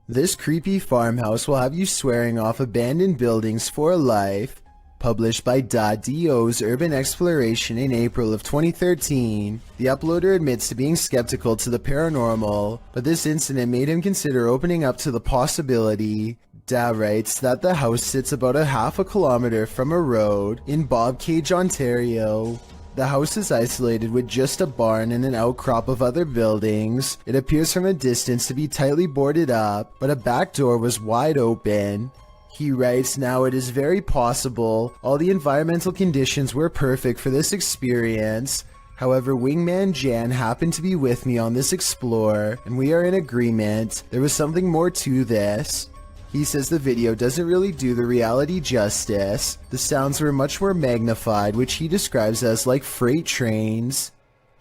This creepy farmhouse will have you swearing off abandoned buildings for life. Published by .do's Urban Exploration in April of 2013, the uploader admits to being skeptical to the paranormal, but this incident made him consider opening up to the possibility. Da writes that the house sits about a half a kilometer from a road in Bobcage, Ontario. The house is isolated with just a barn and an outcrop of other buildings. It appears from a distance to be tightly boarded up, but a back door was wide open. He writes, now it is very possible all the environmental conditions were perfect for this experience. However, Wingman Jan happened to be with me on this explore, and we are in agreement. There was something more to this. He says the video doesn't really do the reality justice. The sounds were much more magnified, which he describes as like freight trains.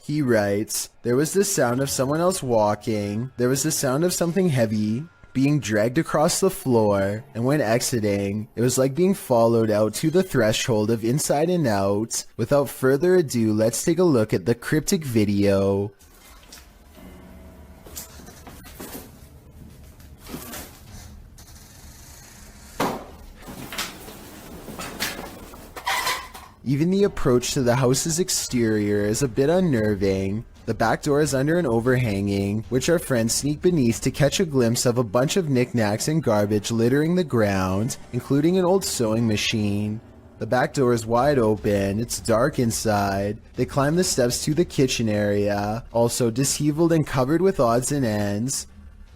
He writes, there was the sound of someone else walking. There was the sound of something heavy being dragged across the floor, and when exiting, it was like being followed out to the threshold of Inside and Out. Without further ado, let's take a look at the cryptic video. Even the approach to the house's exterior is a bit unnerving. The back door is under an overhanging, which our friends sneak beneath to catch a glimpse of a bunch of knickknacks and garbage littering the ground, including an old sewing machine. The back door is wide open, it's dark inside. They climb the steps to the kitchen area, also disheveled and covered with odds and ends.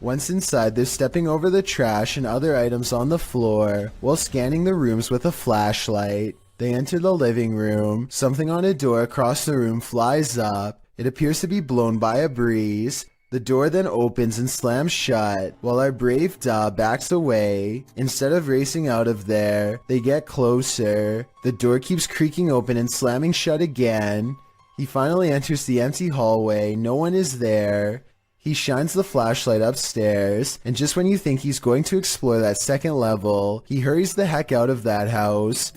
Once inside, they're stepping over the trash and other items on the floor, while scanning the rooms with a flashlight. They enter the living room. Something on a door across the room flies up. It appears to be blown by a breeze. The door then opens and slams shut, while our brave Da backs away. Instead of racing out of there, they get closer. The door keeps creaking open and slamming shut again. He finally enters the empty hallway. No one is there. He shines the flashlight upstairs, and just when you think he's going to explore that second level, he hurries the heck out of that house.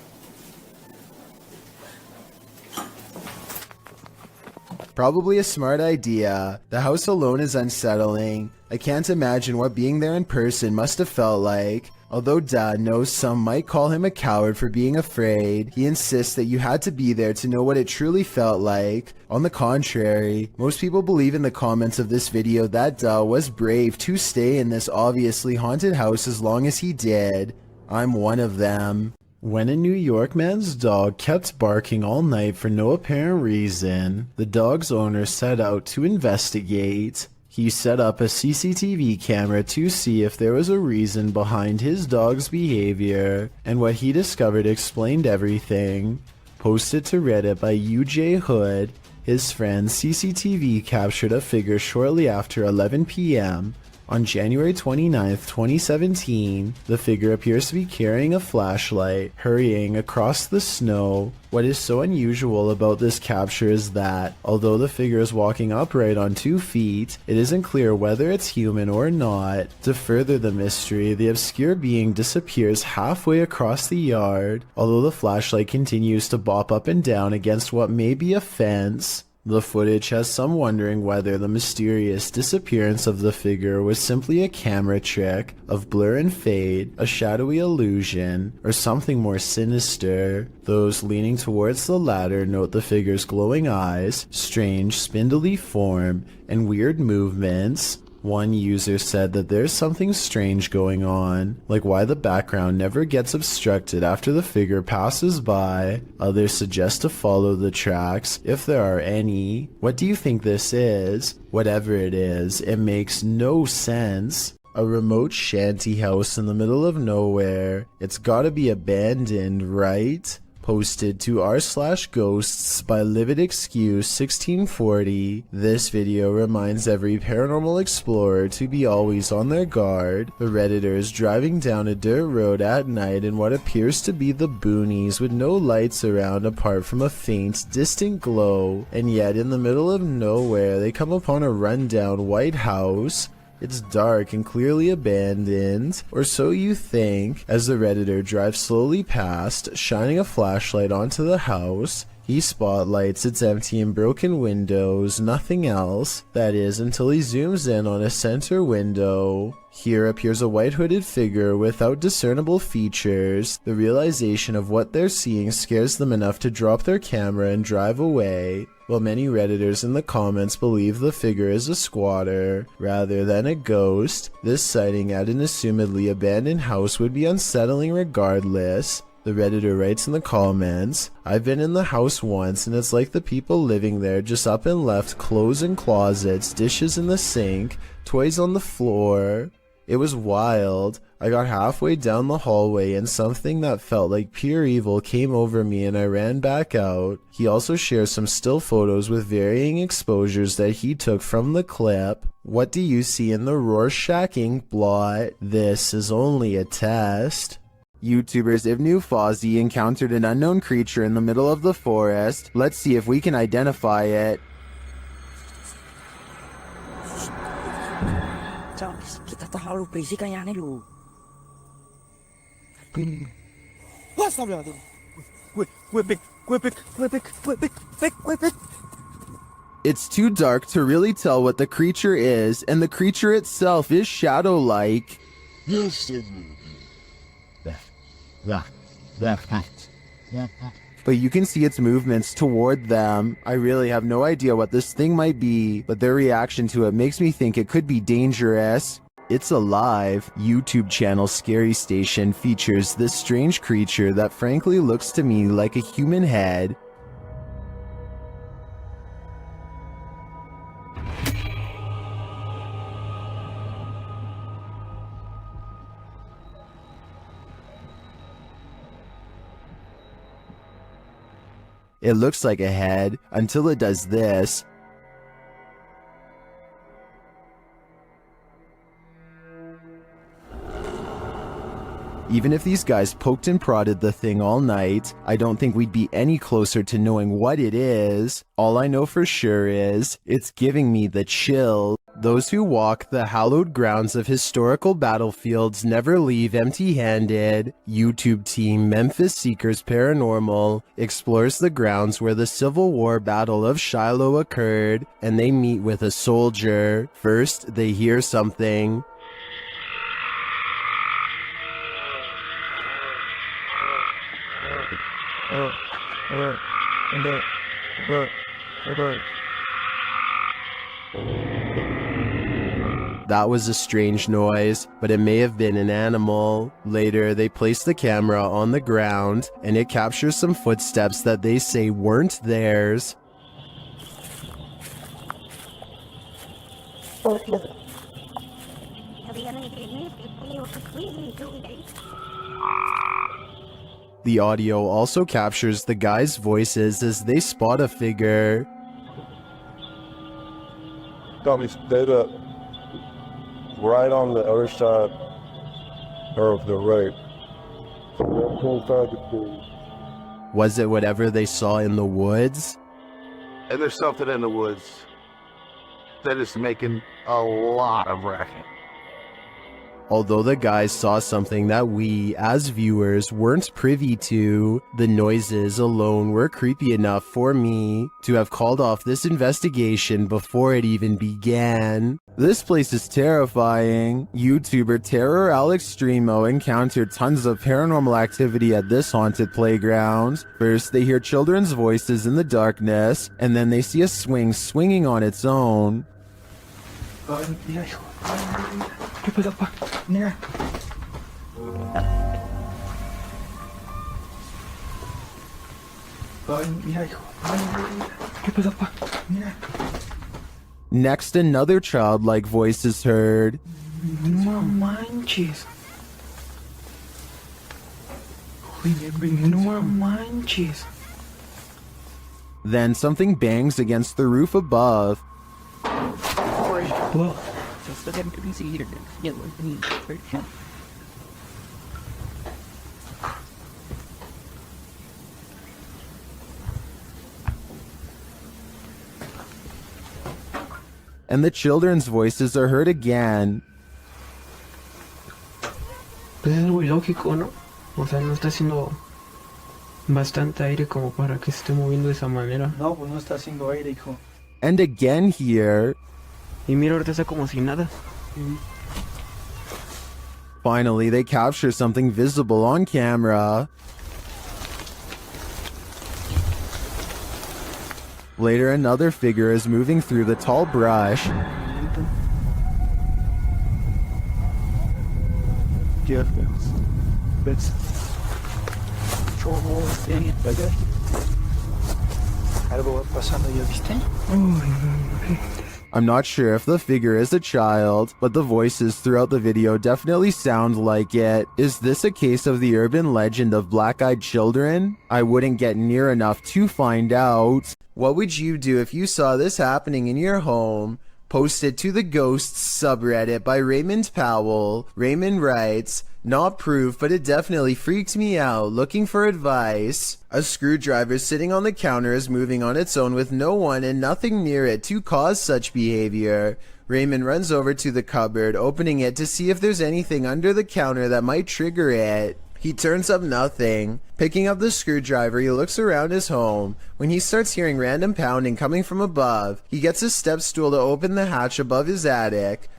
Probably a smart idea. The house alone is unsettling. I can't imagine what being there in person must have felt like. Although Da knows some might call him a coward for being afraid, he insists that you had to be there to know what it truly felt like. On the contrary, most people believe in the comments of this video that Da was brave to stay in this obviously haunted house as long as he did. I'm one of them. When a New York man's dog kept barking all night for no apparent reason, the dog's owner set out to investigate. He set up a CCTV camera to see if there was a reason behind his dog's behavior, and what he discovered explained everything. Posted to Reddit by UJ Hood, his friend's CCTV captured a figure shortly after 11 p.m. On January 29, 2017, the figure appears to be carrying a flashlight, hurrying across the snow. What is so unusual about this capture is that, although the figure is walking upright on 2 feet, it isn't clear whether it's human or not. To further the mystery, the obscure being disappears halfway across the yard, although the flashlight continues to bop up and down against what may be a fence. The footage has some wondering whether the mysterious disappearance of the figure was simply a camera trick of blur and fade, a shadowy illusion, or something more sinister. Those leaning towards the latter note the figure's glowing eyes, strange spindly form, and weird movements. One user said that there's something strange going on, like why the background never gets obstructed after the figure passes by. Others suggest to follow the tracks, if there are any. What do you think this is? Whatever it is, it makes no sense. A remote shanty house in the middle of nowhere. It's gotta be abandoned, right? Posted to r/ghosts by Livid Excuse 1640. This video reminds every paranormal explorer to be always on their guard. The Redditor is driving down a dirt road at night in what appears to be the boonies with no lights around apart from a faint, distant glow, and yet in the middle of nowhere they come upon a rundown white house. It's dark and clearly abandoned, or so you think, as the Redditor drives slowly past, shining a flashlight onto the house. He spotlights its empty and broken windows, nothing else, that is, until he zooms in on a center window. Here appears a white hooded figure without discernible features. The realization of what they're seeing scares them enough to drop their camera and drive away. While many Redditors in the comments believe the figure is a squatter rather than a ghost, this sighting at an assumedly abandoned house would be unsettling regardless. The Redditor writes in the comments, "I've been in the house once and it's like the people living there just up and left clothes in closets, dishes in the sink, toys on the floor. It was wild. I got halfway down the hallway and something that felt like pure evil came over me and I ran back out." He also shares some still photos with varying exposures that he took from the clip. What do you see in the Rorschach ink blot? This is only a test. YouTubers Ivnu Fozzie encountered an unknown creature in the middle of the forest. Let's see if we can identify it. Kita terlalu berisik kayaknya lu. It's too dark to really tell what the creature is, and the creature itself is shadow-like. Yes, but you can see its movements toward them. I really have no idea what this thing might be, but their reaction to it makes me think it could be dangerous. It's Alive, YouTube channel Scary Station, features this strange creature that frankly looks to me like a human head. It looks like a head until it does this. Even if these guys poked and prodded the thing all night, I don't think we'd be any closer to knowing what it is. All I know for sure is, it's giving me the chills. Those who walk the hallowed grounds of historical battlefields never leave empty-handed. YouTube team Memphis Seekers Paranormal explores the grounds where the Civil War Battle of Shiloh occurred, and they meet with a soldier. First, they hear something. That was a strange noise, but it may have been an animal. Later, they place the camera on the ground, and it captures some footsteps that they say weren't theirs. The audio also captures the guys' voices as they spot a figure. got me dead up right on the other side of the right. So that whole side of the pool. Was it whatever they saw in the woods? And there's something in the woods that is making a lot of racket. Although the guys saw something that we, as viewers, weren't privy to, the noises alone were creepy enough for me to have called off this investigation before it even began. This place is terrifying. YouTuber Terror Alex Streamo encountered tons of paranormal activity at this haunted playground. First, they hear children's voices in the darkness, and then they see a swing swinging on its own. Next, another childlike voice is heard. No manches. No manches. Then something bangs against the roof above. Whoa. And the children's voices are heard again. Pues es muy lógico, ¿no? O sea, no está haciendo bastante aire como para que se esté moviendo de esa manera. No, pues no está haciendo aire, hijo. And again here. Y mira, ahorita está como si nada. Finally, they capture something visible on camera. Later, another figure is moving through the tall brush. ¿Qué ves? Algo va pasando, ¿ya viste? I'm not sure if the figure is a child, but the voices throughout the video definitely sound like it. Is this a case of the urban legend of black-eyed children? I wouldn't get near enough to find out. What would you do if you saw this happening in your home? Post it to the Ghosts subreddit by Raymond Powell. Raymond writes, "Not proof, but it definitely freaked me out. Looking for advice. A screwdriver sitting on the counter is moving on its own with no one and nothing near it to cause such behavior. Raymond runs over to the cupboard, opening it to see if there's anything under the counter that might trigger it. He turns up nothing. Picking up the screwdriver, he looks around his home. When he starts hearing random pounding coming from above, he gets a step stool to open the hatch above his attic.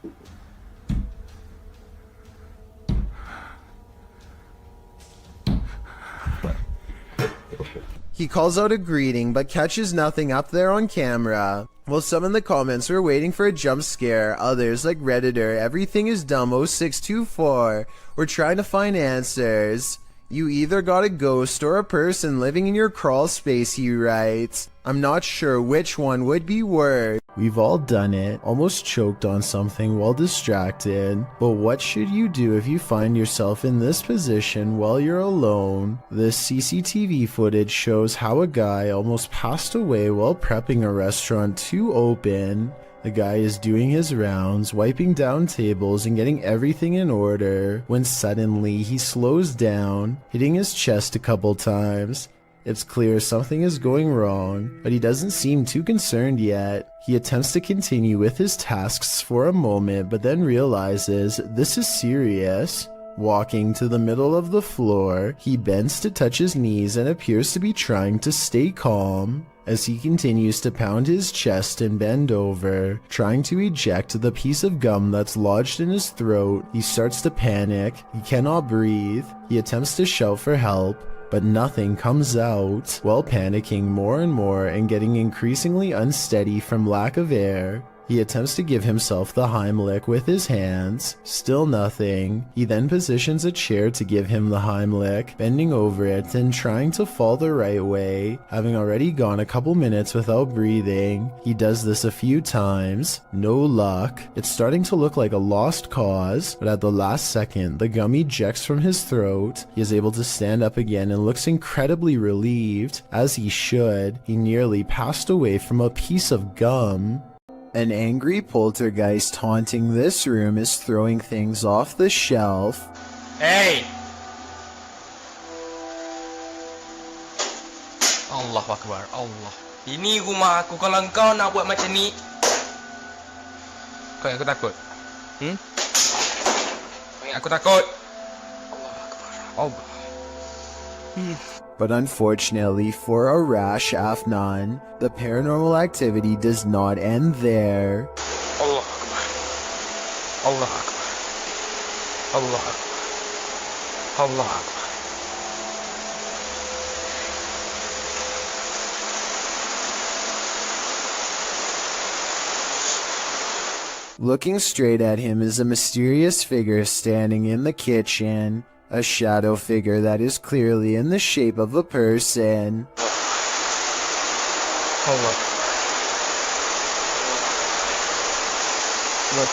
He calls out a greeting, but catches nothing up there on camera. While some in the comments were waiting for a jump scare, others, like Redditor, everything is dumb 0624, were trying to find answers. You either got a ghost or a person living in your crawl space, he writes. I'm not sure which one would be worse. We've all done it, almost choked on something while distracted. But what should you do if you find yourself in this position while you're alone? This CCTV footage shows how a guy almost passed away while prepping a restaurant to open. The guy is doing his rounds, wiping down tables and getting everything in order, when suddenly he slows down, hitting his chest a couple times. It's clear something is going wrong, but he doesn't seem too concerned yet. He attempts to continue with his tasks for a moment, but then realizes this is serious. Walking to the middle of the floor, he bends to touch his knees and appears to be trying to stay calm. As he continues to pound his chest and bend over, trying to eject the piece of gum that's lodged in his throat, he starts to panic. He cannot breathe. He attempts to shout for help, but nothing comes out. While panicking more and more and getting increasingly unsteady from lack of air, he attempts to give himself the Heimlich with his hands. Still nothing. He then positions a chair to give him the Heimlich, bending over it and trying to fall the right way. Having already gone a couple minutes without breathing, he does this a few times. No luck. It's starting to look like a lost cause, but at the last second, the gum ejects from his throat. He is able to stand up again and looks incredibly relieved. As he should. He nearly passed away from a piece of gum. An angry poltergeist haunting this room is throwing things off the shelf. Hey! Allah Akbar, Allah. Ini rumah aku, kalau kau nak buat macam ni, kau yang aku takut. Kau yang aku takut. Allah Akbar. Allah. But unfortunately for Arash Afnan, the paranormal activity does not end there. Allah Akbar. Allah Akbar. Allah Akbar. Allah Akbar. Looking straight at him is a mysterious figure standing in the kitchen. A shadow figure that is clearly in the shape of a person. Allah. Look.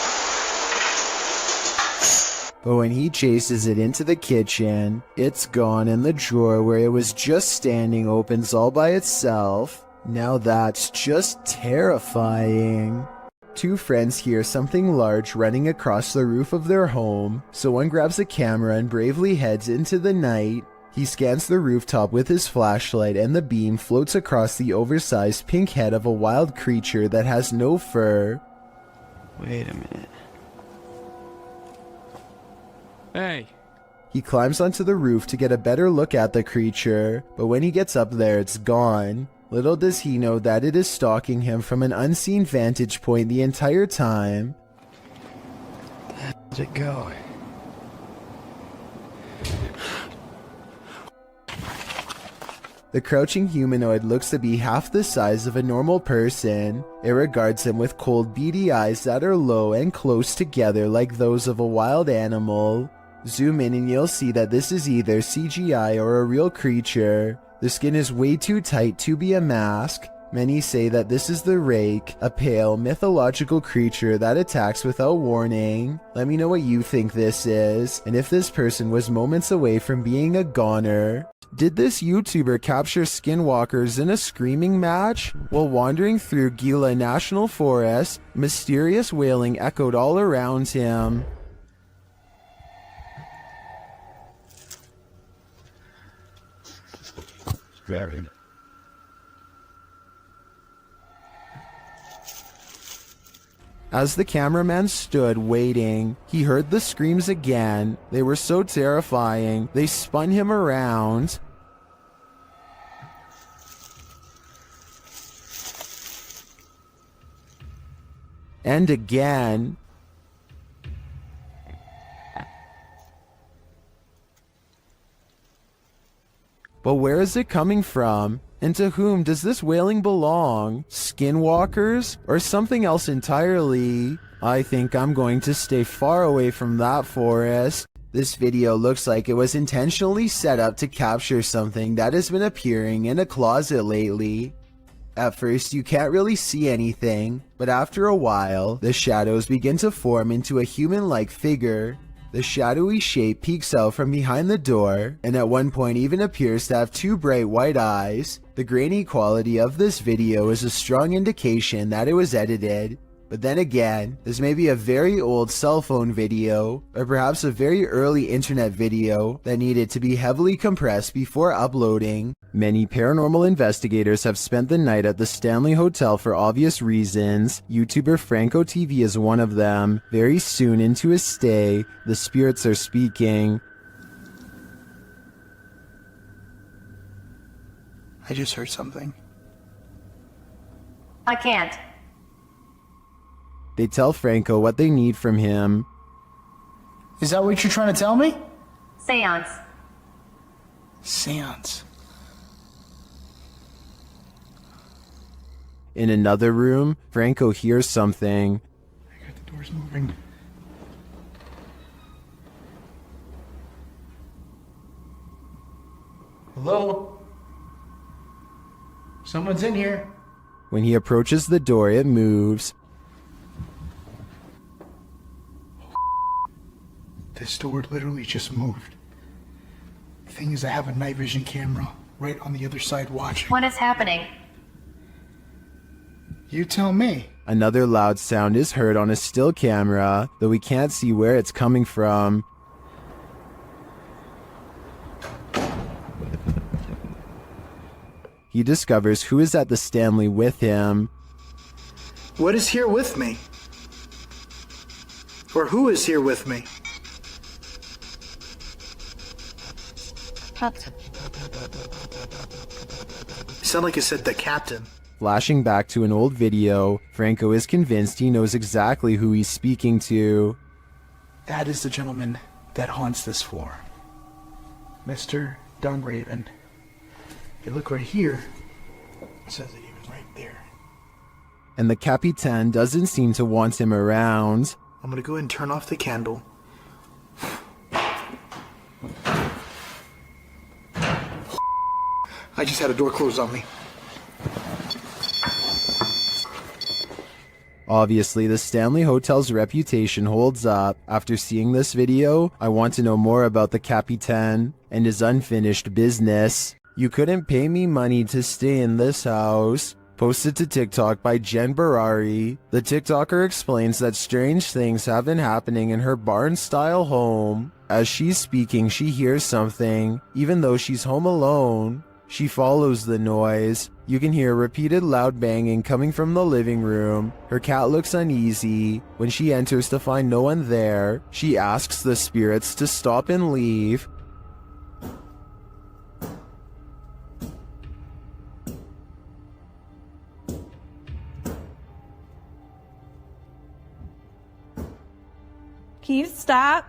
But when he chases it into the kitchen, it's gone and the drawer where it was just standing opens all by itself. Now that's just terrifying. Two friends hear something large running across the roof of their home, so one grabs a camera and bravely heads into the night. He scans the rooftop with his flashlight and the beam floats across the oversized pink head of a wild creature that has no fur. Wait a minute. Hey! He climbs onto the roof to get a better look at the creature, but when he gets up there, it's gone. Little does he know that it is stalking him from an unseen vantage point the entire time. Where'd it go? The crouching humanoid looks to be half the size of a normal person. It regards him with cold, beady eyes that are low and close together like those of a wild animal. Zoom in and you'll see that this is either CGI or a real creature. The skin is way too tight to be a mask. Many say that this is the Rake, a pale, mythological creature that attacks without warning. Let me know what you think this is, and if this person was moments away from being a goner. Did this YouTuber capture skinwalkers in a screaming match? While wandering through Gila National Forest, mysterious wailing echoed all around him. Very. As the cameraman stood waiting, he heard the screams again. They were so terrifying, they spun him around. And again. But where is it coming from? And to whom does this wailing belong? Skinwalkers? Or something else entirely? I think I'm going to stay far away from that forest. This video looks like it was intentionally set up to capture something that has been appearing in a closet lately. At first you can't really see anything, but after a while, the shadows begin to form into a human-like figure. The shadowy shape peeks out from behind the door, and at one point even appears to have two bright white eyes. The grainy quality of this video is a strong indication that it was edited. But then again, this may be a very old cell phone video, or perhaps a very early internet video that needed to be heavily compressed before uploading. Many paranormal investigators have spent the night at the Stanley Hotel for obvious reasons. YouTuber Franco TV is one of them. Very soon into his stay, the spirits are speaking. I just heard something. I can't. They tell Franco what they need from him. Is that what you're trying to tell me? Seance. Seance. In another room, Franco hears something. I got the doors moving. Hello? Someone's in here. When he approaches the door, it moves. This door literally just moved. The thing is, I have a night vision camera right on the other side watching. What is happening? You tell me. Another loud sound is heard on a still camera, though we can't see where it's coming from. He discovers who is at the Stanley with him. What is here with me? Or who is here with me? Sound like it said the captain. Flashing back to an old video, Franco is convinced he knows exactly who he's speaking to. That is the gentleman that haunts this floor. Mr. Dunraven. You look right here, it says that he was right there. And the Capitan doesn't seem to want him around. I'm gonna go ahead and turn off the candle. I just had a door closed on me. Obviously, the Stanley Hotel's reputation holds up. After seeing this video, I want to know more about the Capitan and his unfinished business. You couldn't pay me money to stay in this house. Posted to TikTok by Jen Barari. The TikToker explains that strange things have been happening in her barn-style home. As she's speaking, she hears something, even though she's home alone. She follows the noise. You can hear repeated loud banging coming from the living room. Her cat looks uneasy. When she enters to find no one there, she asks the spirits to stop and leave. Can you stop?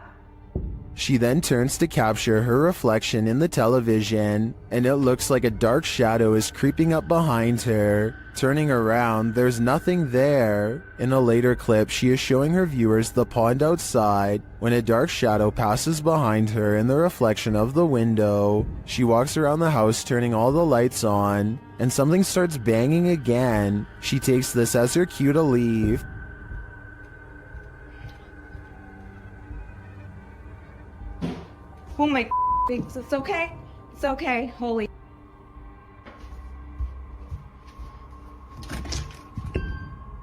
She then turns to capture her reflection in the television, and it looks like a dark shadow is creeping up behind her. Turning around, there's nothing there. In a later clip, she is showing her viewers the pond outside when a dark shadow passes behind her in the reflection of the window. She walks around the house turning all the lights on, and something starts banging again. She takes this as her cue to leave. Oh my it's okay. It's okay. Holy.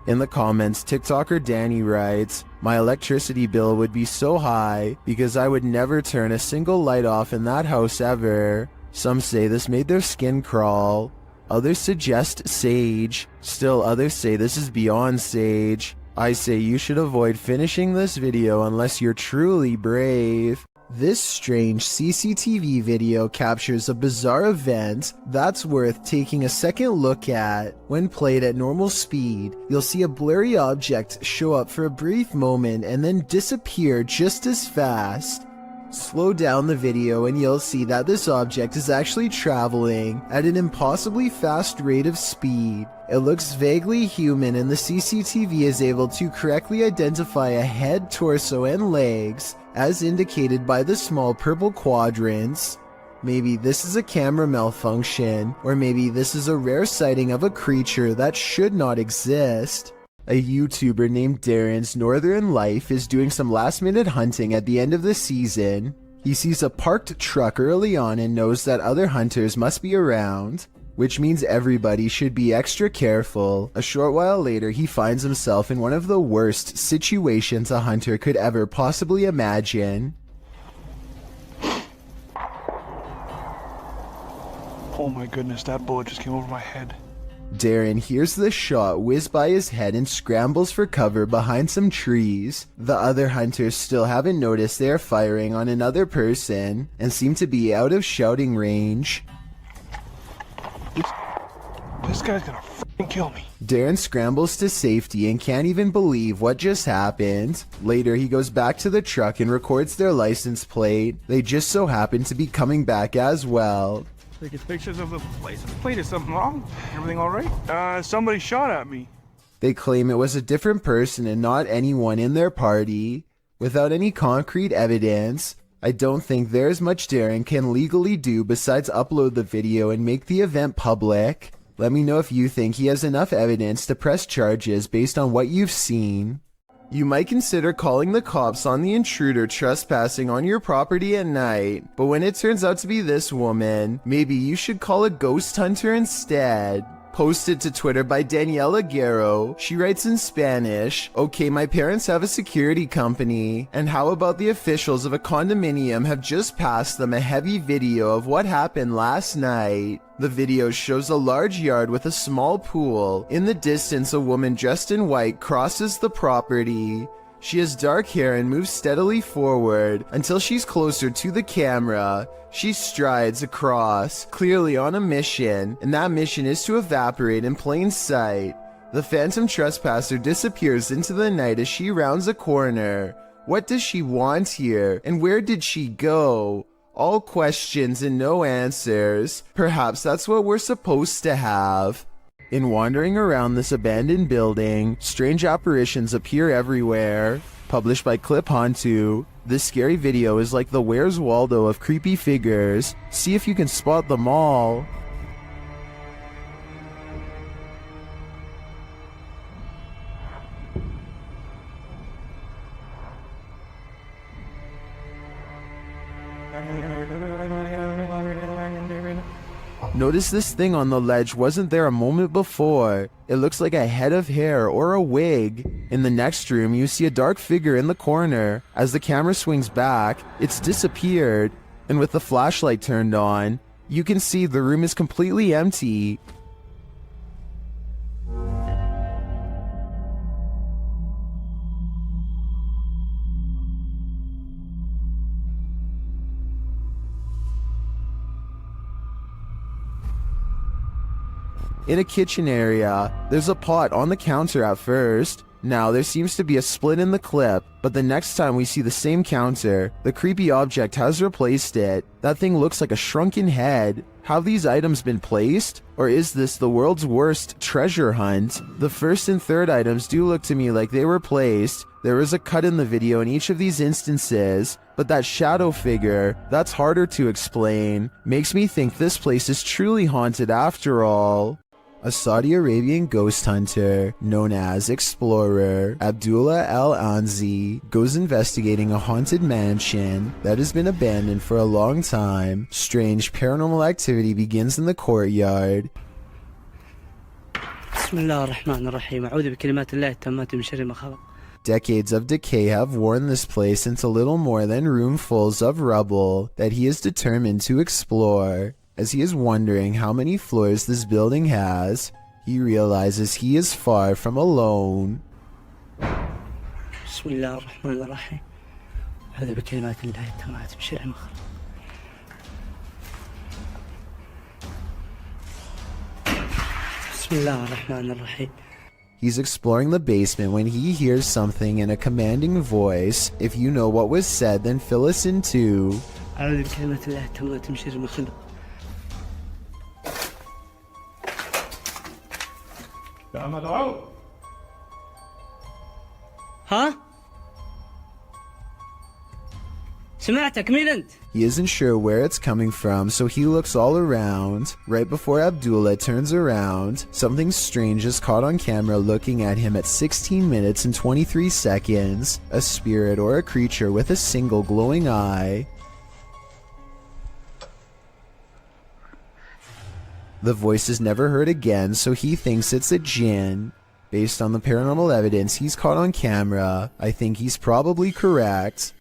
In the comments, TikToker Danny writes, "My electricity bill would be so high because I would never turn a single light off in that house ever." Some say this made their skin crawl. Others suggest sage. Still others say this is beyond sage. I say you should avoid finishing this video unless you're truly brave. This strange CCTV video captures a bizarre event that's worth taking a second look at. When played at normal speed, you'll see a blurry object show up for a brief moment and then disappear just as fast. Slow down the video and you'll see that this object is actually traveling at an impossibly fast rate of speed. It looks vaguely human and the CCTV is able to correctly identify a head, torso, and legs, as indicated by the small purple quadrants. Maybe this is a camera malfunction, or maybe this is a rare sighting of a creature that should not exist. A YouTuber named Darren's Northern Life is doing some last-minute hunting at the end of the season. He sees a parked truck early on and knows that other hunters must be around, which means everybody should be extra careful. A short while later, he finds himself in one of the worst situations a hunter could ever possibly imagine. Oh my goodness, that bullet just came over my head. Darren hears the shot whiz by his head and scrambles for cover behind some trees. The other hunters still haven't noticed they are firing on another person and seem to be out of shouting range. This guy's gonna f***ing kill me. Darren scrambles to safety and can't even believe what just happened. Later, he goes back to the truck and records their license plate. They just so happen to be coming back as well. Taking pictures of the license plate. Is something wrong? Everything alright? Somebody shot at me. They claim it was a different person and not anyone in their party. Without any concrete evidence, I don't think there's much Darren can legally do besides upload the video and make the event public. Let me know if you think he has enough evidence to press charges based on what you've seen. You might consider calling the cops on the intruder trespassing on your property at night, but when it turns out to be this woman, maybe you should call a ghost hunter instead. Posted to Twitter by Daniela Guerrero, she writes in Spanish, "Okay, my parents have a security company, and how about the officials of a condominium have just passed them a heavy video of what happened last night. The video shows a large yard with a small pool. In the distance, a woman dressed in white crosses the property. She has dark hair and moves steadily forward until she's closer to the camera. She strides across, clearly on a mission, and that mission is to evaporate in plain sight. The phantom trespasser disappears into the night as she rounds a corner. What does she want here, and where did she go? All questions and no answers. Perhaps that's what we're supposed to have." In wandering around this abandoned building, strange apparitions appear everywhere. Published by Clip Hantu, this scary video is like the Where's Waldo of creepy figures. See if you can spot them all. Notice this thing on the ledge wasn't there a moment before. It looks like a head of hair or a wig. In the next room, you see a dark figure in the corner. As the camera swings back, it's disappeared. And with the flashlight turned on, you can see the room is completely empty. In a kitchen area, there's a pot on the counter at first. Now, there seems to be a split in the clip, but the next time we see the same counter, the creepy object has replaced it. That thing looks like a shrunken head. Have these items been placed? Or is this the world's worst treasure hunt? The first and third items do look to me like they were placed. There is a cut in the video in each of these instances, but that shadow figure, that's harder to explain. Makes me think this place is truly haunted after all. A Saudi Arabian ghost hunter, known as Explorer Abdullah Al-Anzi, goes investigating a haunted mansion that has been abandoned for a long time. Strange paranormal activity begins in the courtyard. Decades of decay have worn this place into little more than roomfuls of rubble that he is determined to explore. As he is wondering how many floors this building has, he realizes he is far from alone. He's exploring the basement when he hears something in a commanding voice. If you know what was said, then fill us in too. ها؟ سمعتك مين أنت؟ He isn't sure where it's coming from, so he looks all around. Right before Abdullah turns around, something strange is caught on camera looking at him at 16 minutes and 23 seconds. A spirit or a creature with a single glowing eye. The voice is never heard again, so he thinks it's a jinn. Based on the paranormal evidence he's caught on camera, I think he's probably correct.